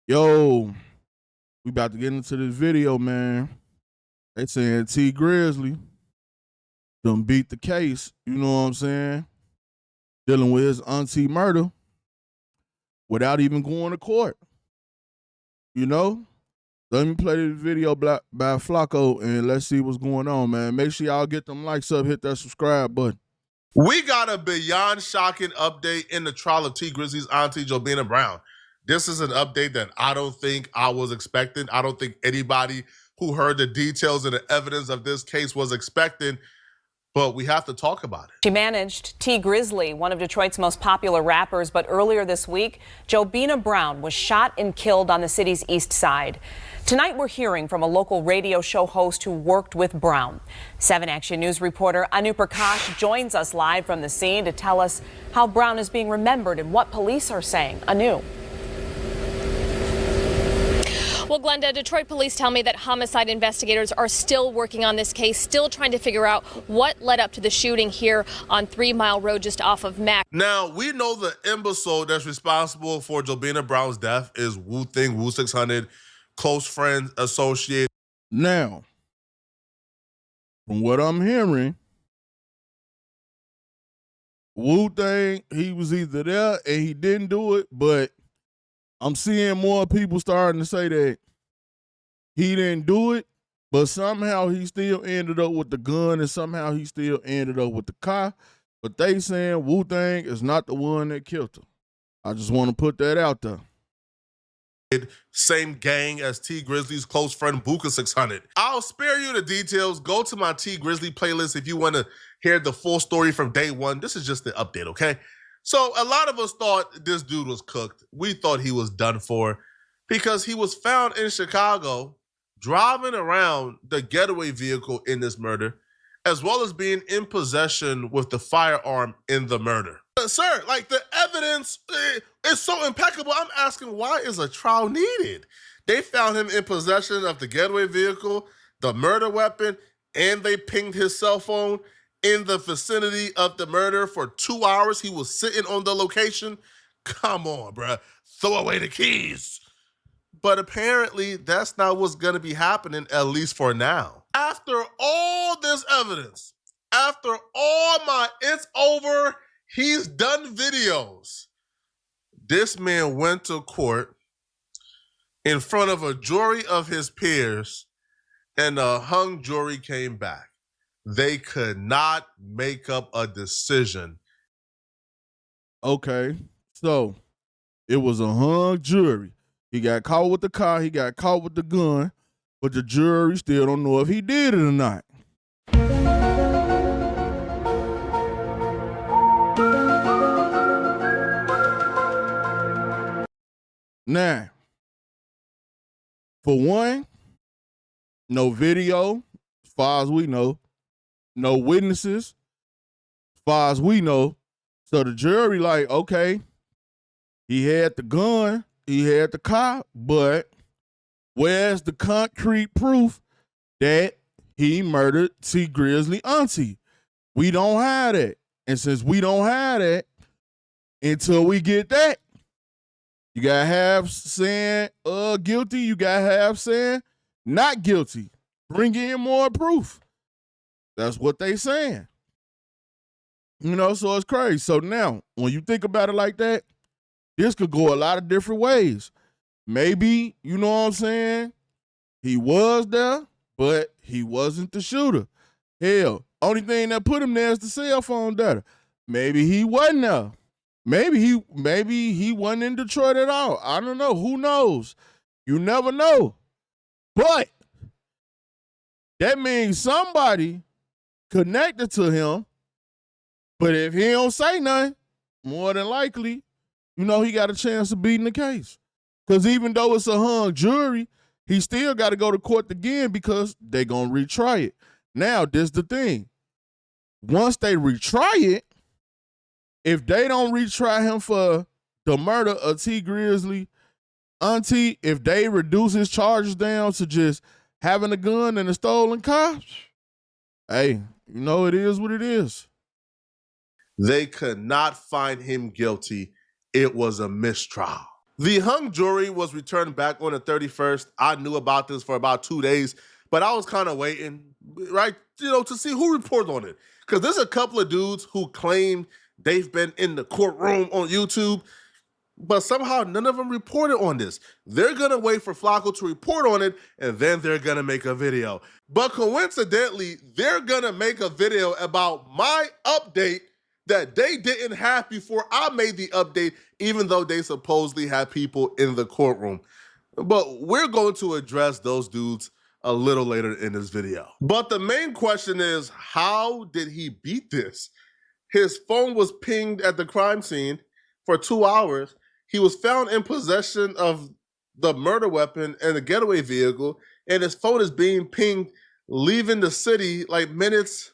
Yo, we about to get into this video, man. They saying T Grizzley done beat the case, you know what I'm saying? Dealing with his auntie murder without even going to court. You know? Let me play this video by Flacco and let's see what's going on, man. Make sure y'all get them likes up, hit that subscribe button. We got a beyond shocking update in the trial of T Grizzley's auntie, Jobina Brown. This is an update that I don't think I was expecting. I don't think anybody who heard the details and the evidence of this case was expecting, but we have to talk about it. She managed T Grizzley, one of Detroit's most popular rappers, but earlier this week, Jobina Brown was shot and killed on the city's east side. Tonight, we're hearing from a local radio show host who worked with Brown. 7 Action News reporter Anu Prakash joins us live from the scene to tell us how Brown is being remembered and what police are saying. Anu. Well, Glenda, Detroit police tell me that homicide investigators are still working on this case, still trying to figure out what led up to the shooting here on 3 Mile Road just off of Mac. Now, we know the imbecile that's responsible for Jobina Brown's death is Wu 600, close friend, associate. Now, from what I'm hearing, Wu he was either there and he didn't do it, but I'm seeing more people starting to say that he didn't do it, but somehow he still ended up with the gun and somehow he still ended up with the car. But they saying Wu-Tang is not the one that killed him. I just want to put that out there. Same gang as T Grizzley's close friend Buka 600. I'll spare you the details. Go to my T Grizzley playlist if you want to hear the full story from day one. This is just the update, okay? So a lot of us thought this dude was cooked. We thought he was done for because he was found in Chicago driving around the getaway vehicle in this murder, as well as being in possession with the firearm in the murder. Sir, like the evidence is so impeccable. I'm asking, why is a trial needed? They found him in possession of the getaway vehicle, the murder weapon, and they pinged his cell phone in the vicinity of the murder for 2 hours. He was sitting on the location. Come on, bruh. Throw away the keys. But apparently, that's not what's going to be happening, at least for now. After all this evidence, after all my it's over, he's done videos, this man went to court in front of a jury of his peers, and a hung jury came back. They could not make up a decision. Okay, so it was a hung jury. He got caught with the car, he got caught with the gun, but the jury still don't know if he did it or not. Now, for one, no video, as far as we know, no witnesses, as far as we know. So the jury like, okay, he had the gun, he had the car, but where's the concrete proof that he murdered T Grizzley auntie? We don't have that. And since we don't have that, until we get that, you gotta have saying guilty, you gotta have saying not guilty. Bring in more proof. That's what they saying. You know, so it's crazy. So now, when you think about it like that, this could go a lot of different ways. Maybe, you know what I'm saying, he was there, but he wasn't the shooter. Hell, only thing that put him there is the cell phone data. Maybe he wasn't there. Maybe he wasn't in Detroit at all. I don't know. Who knows? You never know. But that means somebody connected to him. But if he don't say nothing, more than likely, you know, he got a chance of beating the case. Because even though it's a hung jury, he still got to go to court again because they're going to retry it. Now, this is the thing. Once they retry it, if they don't retry him for the murder of T Grizzley auntie, if they reduce his charges down to just having a gun and a stolen car, hey, you know, it is what it is. They could not find him guilty. It was a mistrial. The hung jury was returned back on the 31st. I knew about this for about 2 days, but I was kind of waiting, right, to see who reported on it. Because there's a couple of dudes who claim they've been in the courtroom on YouTube, but somehow none of them reported on this. They're going to wait for Flacco to report on it, and then they're going to make a video. But coincidentally, they're going to make a video about my update that they didn't have before I made the update, even though they supposedly had people in the courtroom. But we're going to address those dudes a little later in this video. But the main question is, how did he beat this? His phone was pinged at the crime scene for 2 hours. He was found in possession of the murder weapon and the getaway vehicle, and his phone is being pinged leaving the city like minutes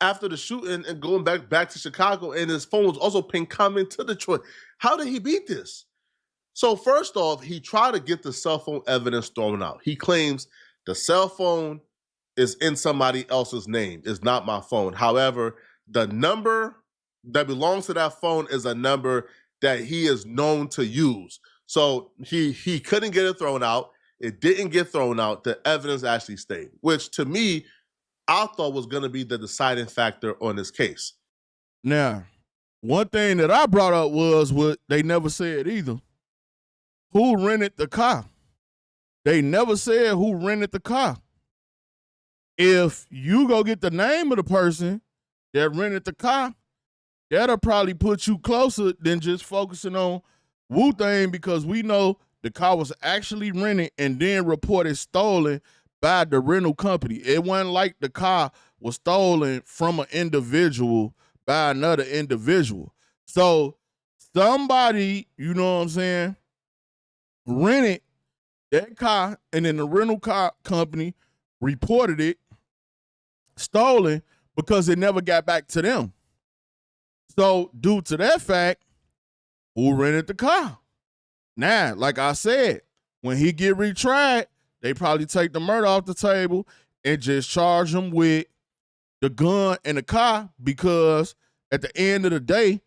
after the shooting and going back to Chicago, and his phone was also pinged coming to Detroit. How did he beat this? So first off, he tried to get the cell phone evidence thrown out. He claims the cell phone is in somebody else's name. It's not my phone. However, the number that belongs to that phone is a number that he is known to use. So he couldn't get it thrown out. It didn't get thrown out. The evidence actually stayed, which to me, I thought was going to be the deciding factor on this case. Now, one thing that I brought up was what they never said either. Who rented the car? They never said who rented the car. If you go get the name of the person that rented the car, that'll probably put you closer than just focusing on Wu-Tang, because we know the car was actually rented and then reported stolen by the rental company. It wasn't like the car was stolen from an individual by another individual. So somebody, you know what I'm saying, rented that car, and then the rental car company reported it stolen because it never got back to them. So due to that fact, who rented the car? Now, like I said, when he get retried, they probably take the murder off the table and just charge him with the gun and the car, because at the end of the day,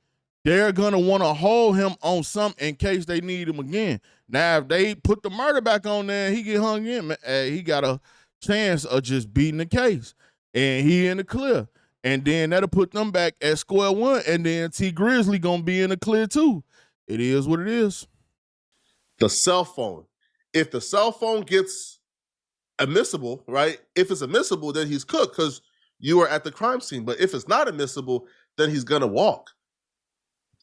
they're going to want to hold him on something in case they need him again. Now, if they put the murder back on there and he get hung in, man, he got a chance of just beating the case. And he in the clear. And then that'll put them back at square one, and then T Grizzly going to be in the clear too. It is what it is. The cell phone. If the cell phone gets admissible, right? If it's admissible, then he's cooked because you were at the crime scene. But if it's not admissible, then he's going to walk.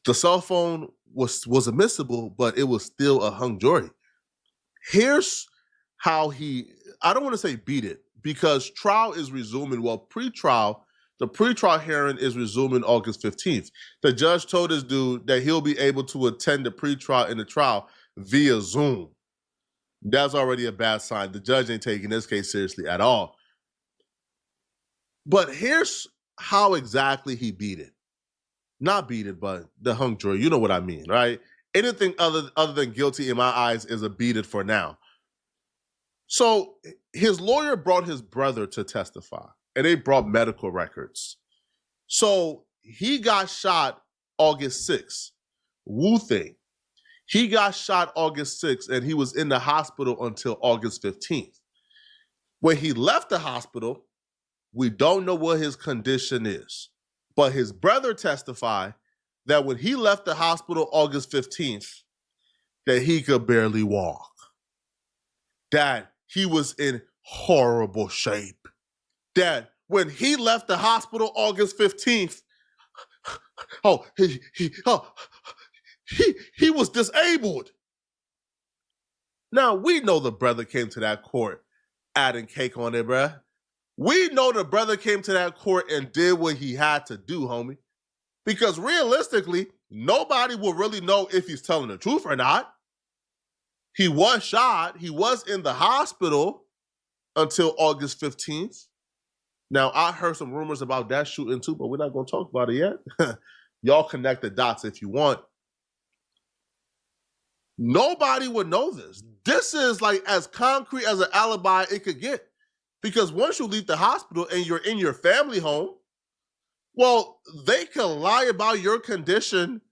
The cell phone was admissible, but it was still a hung jury. Here's how I don't want to say beat it, because trial is resuming. Well, the pre-trial hearing is resuming August 15th. The judge told this dude that he'll be able to attend the pre-trial and the trial via Zoom. That's already a bad sign. The judge ain't taking this case seriously at all. But here's how exactly he beat it. Not beat it, but the hung jury. You know what I mean, right? Anything other than guilty in my eyes is a beat it for now. So his lawyer brought his brother to testify, and they brought medical records. So he got shot August 6th. Wu-Tang. He got shot August 6th, and he was in the hospital until August 15th. When he left the hospital, we don't know what his condition is. But his brother testified that when he left the hospital August 15th, that he could barely walk. That he was in horrible shape. That when he left the hospital August 15th, he was disabled. Now, we know the brother came to that court adding cake on it, bruh. We know the brother came to that court and did what he had to do, homie. Because realistically, nobody will really know if he's telling the truth or not. He was shot. He was in the hospital until August 15th. Now, I heard some rumors about that shooting too, but we're not going to talk about it yet. Y'all connect the dots if you want. Nobody would know this. This is like as concrete as an alibi it could get. Because once you leave the hospital and you're in your family home, well, they can lie about your condition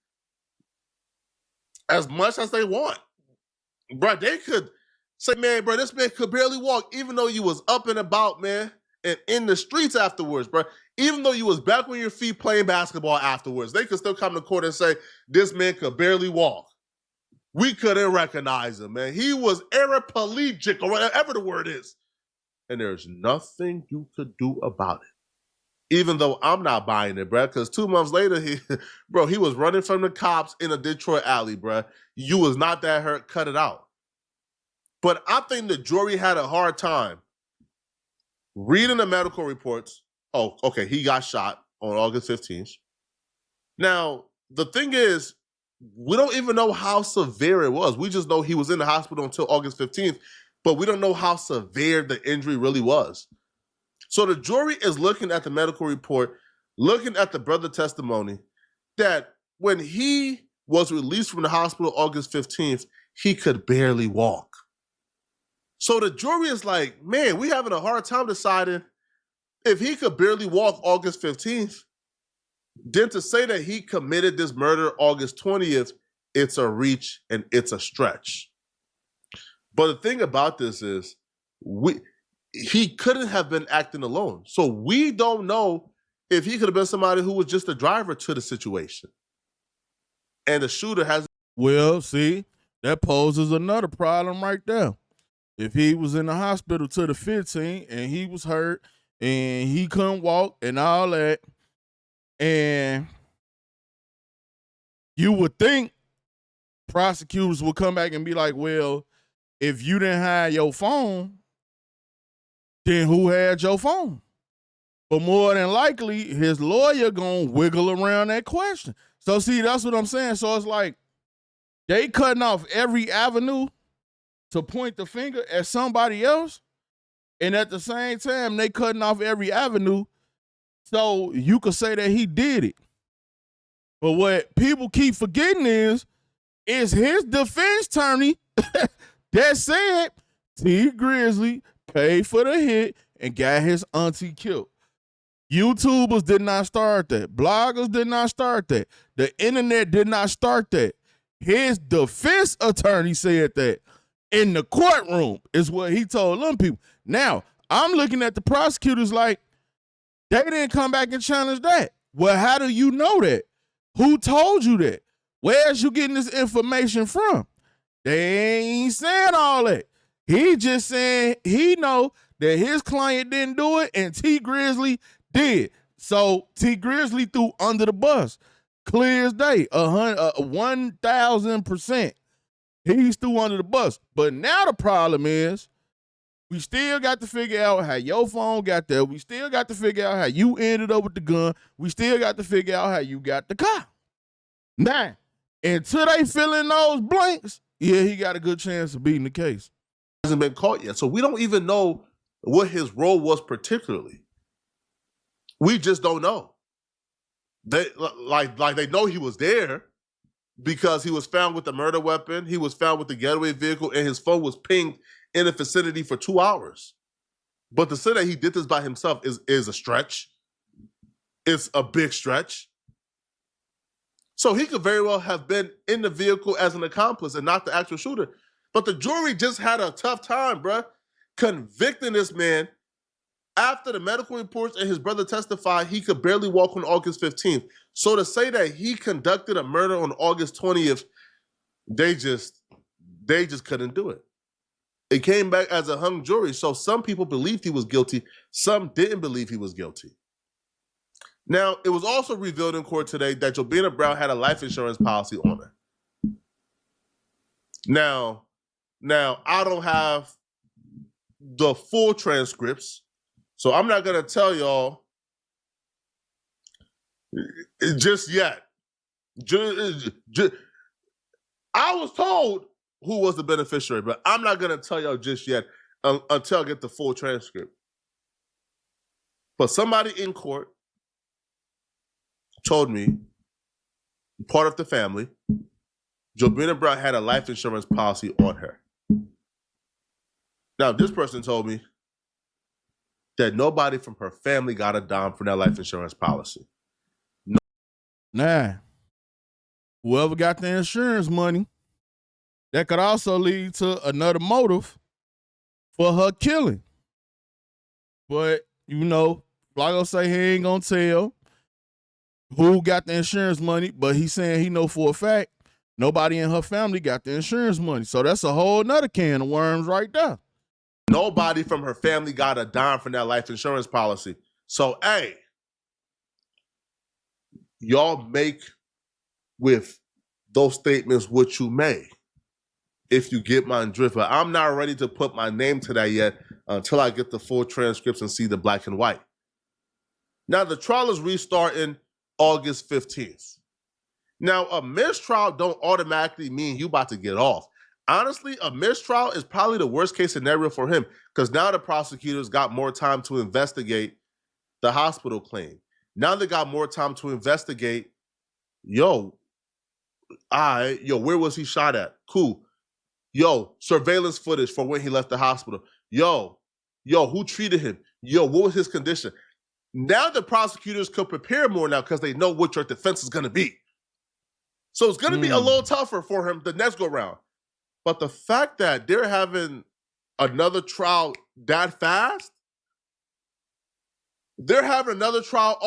as much as they want. bro, they could say, man, bro, this man could barely walk, even though you was up and about, man, and in the streets afterwards, bro. Even though you was back on your feet playing basketball afterwards, they could still come to court and say, this man could barely walk. We couldn't recognize him, man. He was paraplegic, or whatever the word is. And there's nothing you could do about it. Even though I'm not buying it, bro, because 2 months later, he was running from the cops in a Detroit alley, bro. You was not that hurt, cut it out. But I think the jury had a hard time reading the medical reports. Oh, okay, he got shot on August 15th. Now, the thing is, we don't even know how severe it was. We just know he was in the hospital until August 15th, but we don't know how severe the injury really was. So the jury is looking at the medical report, looking at the brother testimony, that when he was released from the hospital August 15th, he could barely walk. So the jury is like, man, we having a hard time deciding if he could barely walk August 15th, then to say that he committed this murder August 20th, it's a reach and it's a stretch. But the thing about this is, he couldn't have been acting alone. So we don't know if he could have been somebody who was just a driver to the situation. And the shooter has... Well, see, that poses another problem right there. If he was in the hospital to the 15th and he was hurt and he couldn't walk and all that, and you would think prosecutors would come back and be like, well, if you didn't have your phone, then who had your phone? But more than likely, his lawyer gonna wiggle around that question. So see, that's what I'm saying. So it's like they cutting off every avenue to point the finger at somebody else, and at the same time, they cutting off every avenue so you could say that he did it. But what people keep forgetting is his defense attorney that said T. Grizzley paid for the hit and got his auntie killed. YouTubers did not start that. Bloggers did not start that. The internet did not start that. His defense attorney said that in the courtroom is what he told them people. Now, I'm looking at the prosecutors like, they didn't come back and challenge that. Well, how do you know that? Who told you that? Where's you getting this information from? They ain't saying all that. He just saying he know that his client didn't do it and T. Grizzley did. So T. Grizzley threw under the bus. Clear as day, 1,000%. He's threw under the bus. But now the problem is, we still got to figure out how your phone got there. We still got to figure out how you ended up with the gun. We still got to figure out how you got the car. Now, until they fill in those blanks, yeah, he got a good chance of beating the case. Hasn't been caught yet. So we don't even know what his role was particularly. We just don't know. They they know he was there because he was found with the murder weapon, he was found with the getaway vehicle, and his phone was pinged in the vicinity for 2 hours. But to say that he did this by himself is a stretch. It's a big stretch. So he could very well have been in the vehicle as an accomplice and not the actual shooter. But the jury just had a tough time, bruh, convicting this man after the medical reports and his brother testified he could barely walk on August 15th. So to say that he conducted a murder on August 20th, they just couldn't do it. It came back as a hung jury. So some people believed he was guilty. Some didn't believe he was guilty. Now, it was also revealed in court today that Jobina Brown had a life insurance policy on her. Now, I don't have the full transcripts, so I'm not going to tell y'all just yet. I was told who was the beneficiary, but I'm not going to tell y'all just yet until I get the full transcript. But somebody in court told me, part of the family, Jobina Brown had a life insurance policy on her. Now, this person told me that nobody from her family got a dime from that life insurance policy. No. Nah. Whoever got the insurance money, that could also lead to another motive for her killing. But, you know, Flaco say he ain't gonna tell who got the insurance money, but he's saying he know for a fact nobody in her family got the insurance money. So that's a whole nother can of worms right there. Nobody from her family got a dime from that life insurance policy. So, hey, y'all make with those statements what you may, if you get my drift. But I'm not ready to put my name to that yet until I get the full transcripts and see the black and white. Now, the trial is restarting August 15th. Now, a mistrial don't automatically mean you about to get off. Honestly, a mistrial is probably the worst case scenario for him because now the prosecutors got more time to investigate the hospital claim. Now they got more time to investigate, where was he shot at? Cool. Yo, surveillance footage for when he left the hospital. Yo, who treated him? Yo, what was his condition? Now the prosecutors could prepare more now because they know what your defense is going to be. So it's going to be a little tougher for him the next go round. But the fact that they're having another trial that fast, they're having another trial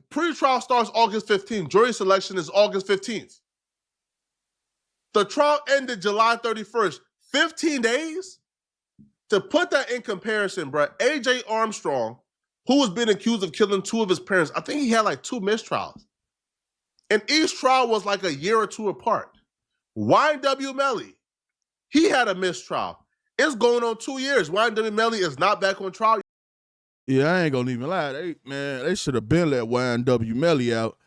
pre-trial starts August 15th. Jury selection is August 15th. The trial ended July 31st. 15 days? To put that in comparison, bro, A.J. Armstrong, who has been accused of killing two of his parents, I think he had like 2 mistrials. And each trial was like a year or 2 apart. Y.W. Melly, he had a mistrial. It's going on 2 years. Y.W. Melly is not back on trial. Yeah, I ain't gonna even lie. They should have been let Y.W. Melly out.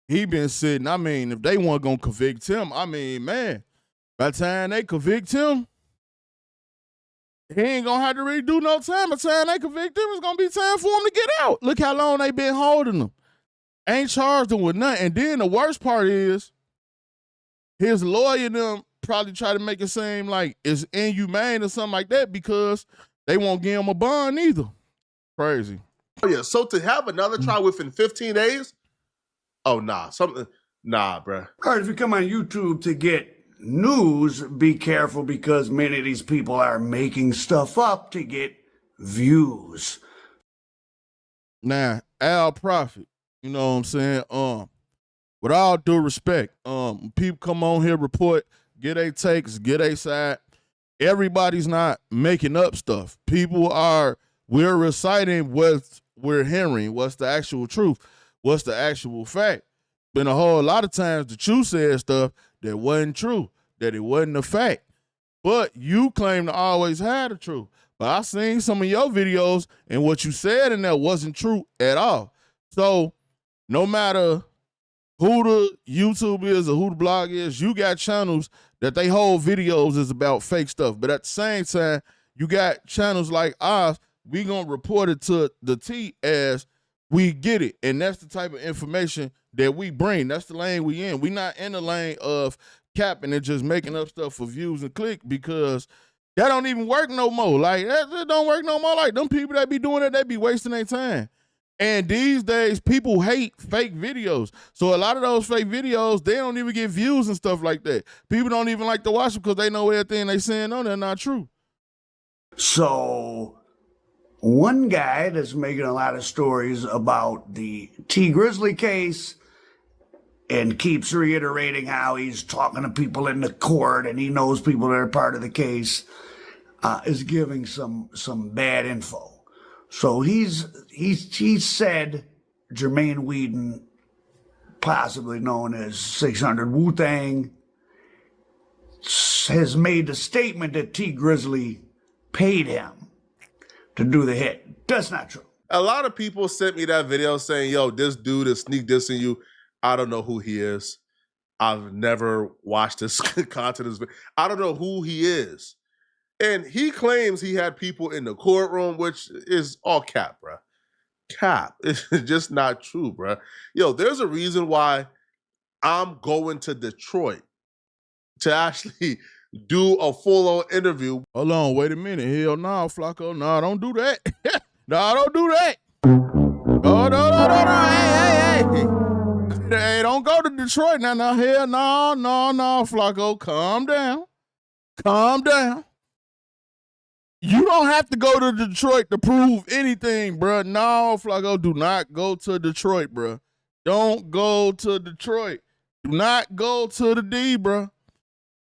He been sitting, I mean, if they weren't gonna convict him, I mean, man, by the time they convict him, he ain't gonna have to really do no time. By the time they convict him, it's gonna be time for him to get out. Look how long they been holding him. Ain't charged him with nothing. And then the worst part is, his lawyer and them probably try to make it seem like it's inhumane or something like that because they won't give him a bond either. Crazy. Oh, yeah. So to have another trial within 15 days? Oh, nah. Nah, bruh. All right, if you come on YouTube to get news, be careful because many of these people are making stuff up to get views. Now, Al Prophet, you know what I'm saying? With all due respect, people come on here, report, get their takes, get their side. Everybody's not making up stuff. We're reciting what we're hearing, what's the actual truth, what's the actual fact. Been a whole lot of times that you said stuff that wasn't true, that it wasn't a fact. But you claim to always have the truth. But I seen some of your videos and what you said in there wasn't true at all. So no matter who the YouTube is or who the blog is, you got channels that they whole videos is about fake stuff. But at the same time, you got channels like ours, we gonna report it to the T as we get it. And that's the type of information that we bring. That's the lane we in. We not in the lane of capping and just making up stuff for views and click because that don't even work no more. Like, that don't work no more. Like, them people that be doing it, they be wasting their time. And these days, people hate fake videos. So a lot of those fake videos, they don't even get views and stuff like that. People don't even like to watch them because they know everything they saying on there not true. So one guy that's making a lot of stories about the T. Grizzley case and keeps reiterating how he's talking to people in the court and he knows people that are part of the case, is giving some bad info. So he's said Jermaine Whedon, possibly known as 600 Wu-Tang, has made the statement that T. Grizzley paid him to do the hit. That's not true. A lot of people sent me that video saying, yo, this dude is sneak dissing you. I don't know who he is. I've never watched this content. I don't know who he is. And he claims he had people in the courtroom, which is all cap, bro. Cap. It's just not true, bro. Yo, there's a reason why I'm going to Detroit to actually do a full-on interview. Hold on, wait a minute. Hell no, Flaco. No, don't do that. No, don't do that. No. Hey, don't go to Detroit now. Hell no, Flaco. Calm down. Calm down. You don't have to go to Detroit to prove anything, bro. No, Flacco, do not go to Detroit, bro. Don't go to Detroit. Do not go to the D, bro.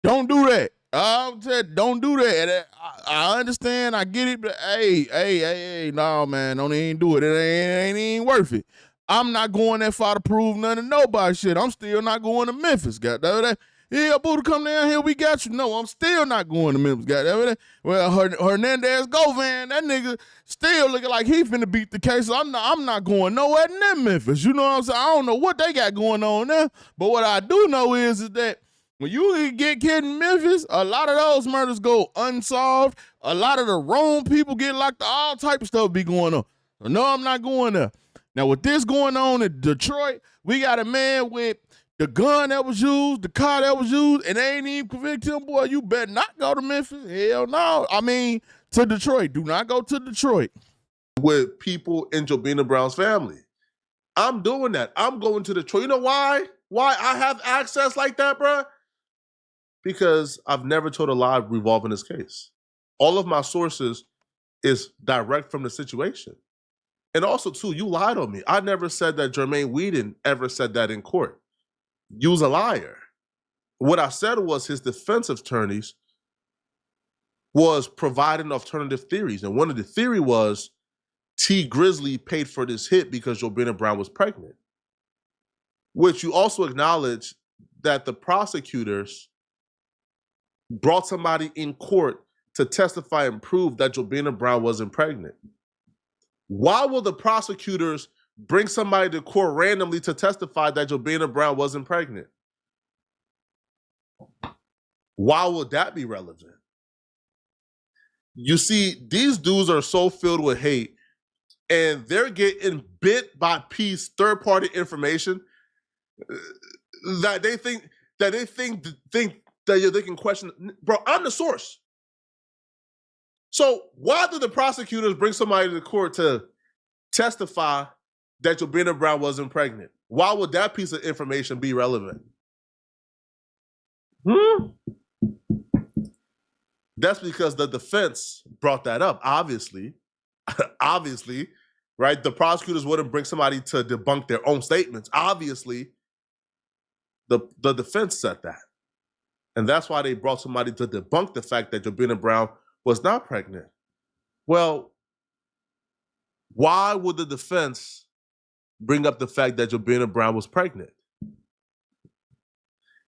Don't do that. I'm saying, don't do that. I understand. I get it. But hey, no, man. Don't even do it. It ain't even worth it. I'm not going that far to prove nothing to nobody. Shit, I'm still not going to Memphis. Goddamn that. Yeah, Buddha, come down here. We got you. No, I'm still not going to Memphis. Goddamn that. Well, Hernandez Govan, that nigga still looking like he finna beat the case. So I'm not going nowhere near Memphis. You know what I'm saying? I don't know what they got going on there. But what I do know is that when you get killed in Memphis, a lot of those murders go unsolved. A lot of the wrong people get locked. All type of stuff be going on. So no, I'm not going there. Now, with this going on in Detroit, we got a man with the gun that was used, the car that was used, and they ain't even convicted him. Boy, you better not go to Memphis. Hell no. I mean, to Detroit. Do not go to Detroit. With people in Jobina Brown's family. I'm doing that. I'm going to Detroit. You know why? Why I have access like that, bro? Because I've never told a lie revolving this case. All of my sources is direct from the situation. And also, too, you lied on me. I never said that Jermaine Whedon ever said that in court. You was a liar. What I said was his defense attorneys was providing alternative theories. And one of the theory was T. Grizzley paid for this hit because Jobina Brown was pregnant. Which you also acknowledge that the prosecutors brought somebody in court to testify and prove that Jobina Brown wasn't pregnant. Why will the prosecutors bring somebody to court randomly to testify that Jobina Brown wasn't pregnant? Why would that be relevant? You see, these dudes are so filled with hate and they're getting bit by piece third-party information that they think that they can question. Bro, I'm the source. So why do the prosecutors bring somebody to court to testify that Jobina Brown wasn't pregnant? Why would that piece of information be relevant? That's because the defense brought that up, obviously. Obviously, right? The prosecutors wouldn't bring somebody to debunk their own statements. Obviously, the defense said that. And that's why they brought somebody to debunk the fact that Jobina Brown was not pregnant. Well, why would the defense bring up the fact that Jobina Brown was pregnant?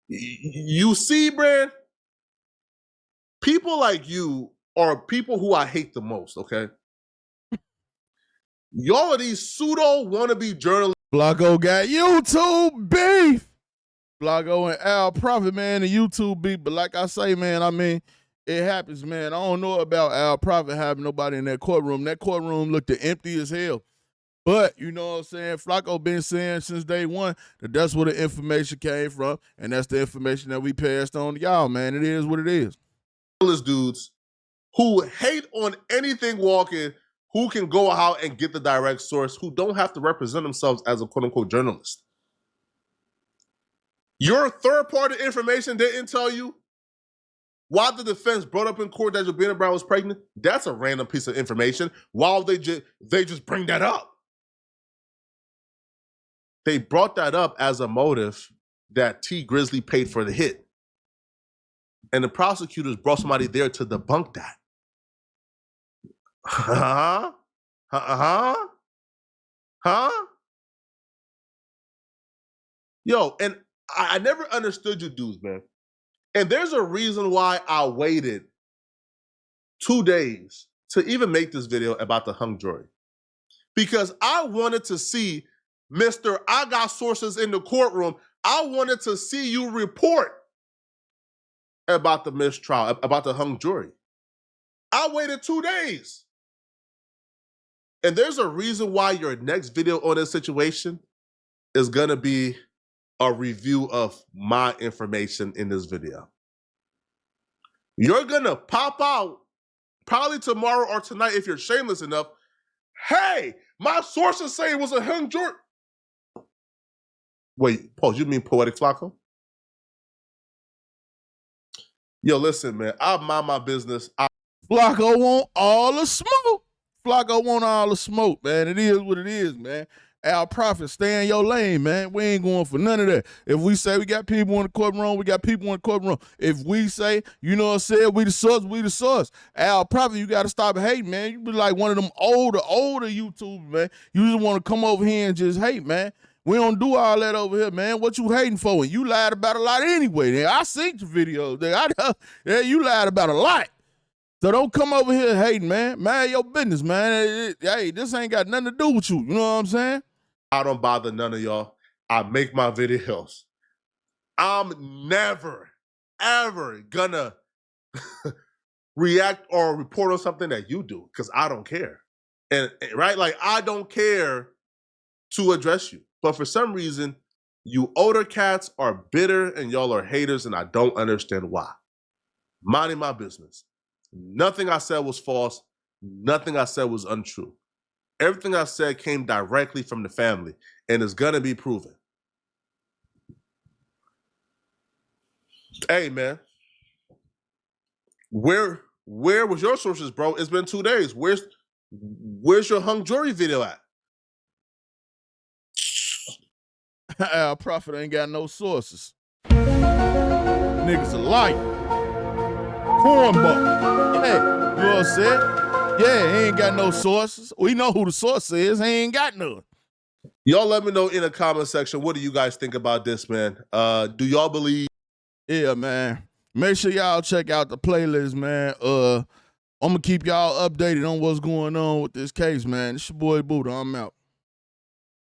You see, Brand, people like you are people who I hate the most, okay? Y'all are these pseudo wannabe journalists. Flacco got YouTube beef. Flacco and Al Prophet, man, the YouTube beef. But like I say, man, I mean, it happens, man. I don't know about Al Prophet having nobody in that courtroom. That courtroom looked empty as hell. But, you know what I'm saying, Flacco been saying since day one that that's where the information came from, and that's the information that we passed on to y'all, man. It is what it is. Dudes who hate on anything walking, who can go out and get the direct source, who don't have to represent themselves as a quote-unquote journalist. Your third-party information didn't tell you why the defense brought up in court that Jobina Brown was pregnant. That's a random piece of information. Why would they just bring that up? They brought that up as a motive that T. Grizzley paid for the hit. And the prosecutors brought somebody there to debunk that. Huh? Yo, and I never understood you dudes, man. And there's a reason why I waited 2 days to even make this video about the hung jury. Because I wanted to see Mr. I got sources in the courtroom. I wanted to see you report about the mistrial, about the hung jury. I waited 2 days. And there's a reason why your next video on this situation is gonna be a review of my information in this video. You're gonna pop out probably tomorrow or tonight if you're shameless enough. Hey, my sources say it was a hung jury. Wait, pause, you mean Poetic Flacco? Yo, listen, man. I mind my business. Flacco want all the smoke. Flacco want all the smoke, man. It is what it is, man. Al Prophet, stay in your lane, man. We ain't going for none of that. If we say we got people in the courtroom, we got people in the courtroom. If we say, you know what I said, we the source, we the source. Al Prophet, you got to stop hating, man. You be like one of them older YouTubers, man. You just want to come over here and just hate, man. We don't do all that over here, man. What you hating for? And you lied about a lot anyway. I seen your videos. You lied about a lot. So don't come over here hating, man. Mind your business, man. Hey, this ain't got nothing to do with you. You know what I'm saying? I don't bother none of y'all. I make my videos. I'm never, ever gonna react or report on something that you do because I don't care. And right, like I don't care to address you. But for some reason, you older cats are bitter and y'all are haters, and I don't understand why. Minding my business. Nothing I said was false. Nothing I said was untrue. Everything I said came directly from the family and is gonna be proven. Hey, man. Where was your sources, bro? It's been 2 days. Where's your hung jury video at? Al Prophet ain't got no sources. Niggas a liar. Cornball. Hey, you know what I'm saying? Yeah, he ain't got no sources. We know who the source is. He ain't got none. Y'all let me know in the comment section, what do you guys think about this, man? Do y'all believe? Yeah, man. Make sure y'all check out the playlist, man. I'm going to keep y'all updated on what's going on with this case, man. It's your boy Buddha. I'm out.